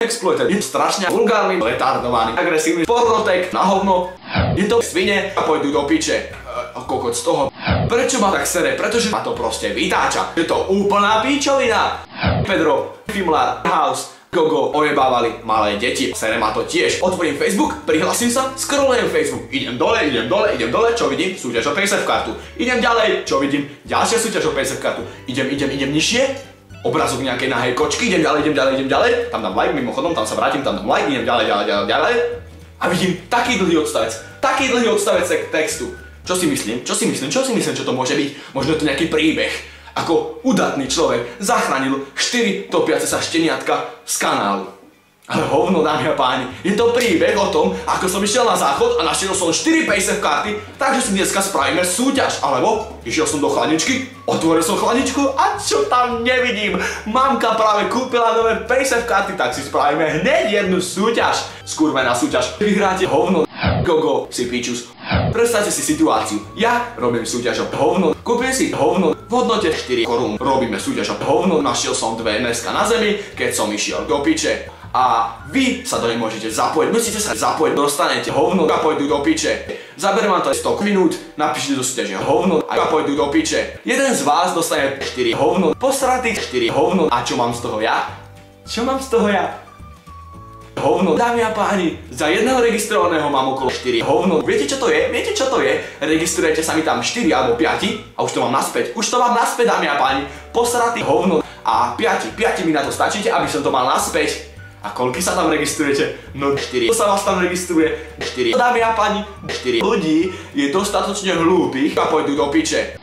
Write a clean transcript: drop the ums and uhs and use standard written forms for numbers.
exploiter. Je strašne vulgárny, retardovaný, agresívny, pornotek, na hovno. Je to svine a pôjdu do piče. Kokot z toho. Prečo ma tak sere? Pretože ma to proste vytáča. Je to úplná píčovina. Pedro, Fimlar, House, Gogo ojebávali malé deti. Sere ma to tiež. Otvorím Facebook, prihlasím sa, scrollujem Facebook. Idem dole, čo vidím? Súťaž o PSF kartu. Idem ďalej, čo vidím? Ďalšia súťaž o PSF kartu. Idem nižšie. Obrazok nejakej nahej kočky, idem ďalej. Tam dám like, mimochodom, tam sa vrátim, tam dám like, idem ďalej. A vidím taký dlhý odstavec textu. Čo si myslím, čo to môže byť? Možno je to nejaký príbeh. Ako udatný človek zachránil 4 topiace sa šteniatka z kanálu. Ale hovno, dámy a páni, je to príbeh o tom, ako som išiel na záchod a našiel som 4 PSF karty, takže si dneska spravíme súťaž. Alebo išiel som do chladničky, otvoril som chladničku a čo tam nevidím? Mamka práve kúpila nové PSF karty, tak si spravíme hneď jednu súťaž. Skurvená súťaž. Vyhráte hovno. Gogo si pičus. Predstavte si situáciu. Ja robím súťaž o hovno. Kúpim si hovno v hodnote 4 korún. Robíme súťaž o hovno. Našiel som 2 dneska na zemi, keď som išiel do piče. A vy sa do nej môžete zapojiť, musíte sa zapojiť, dostanete hovno a pôjdu do piče. Zaberiem vám to 100 minút, napíšte do súťaže hovno a pôjdu do piče. Jeden z vás dostane 4 hovno, posratých 4 hovno. A čo mám z toho ja? Hovno, dámy a páni, za jedného registrovaného mám okolo 4 hovno. Viete čo to je? Registrujete sa mi tam 4 alebo 5 a už to mám naspäť. Dámy a páni, posratý hovno. A 5 mi na to stačíte, aby som to mal naspäť. A koľky sa tam registrujete? No 4. Kto sa vás tam registruje? 4. Dámy a páni, 4 ľudí je dostatočne hlúpych a pôjdu do piče.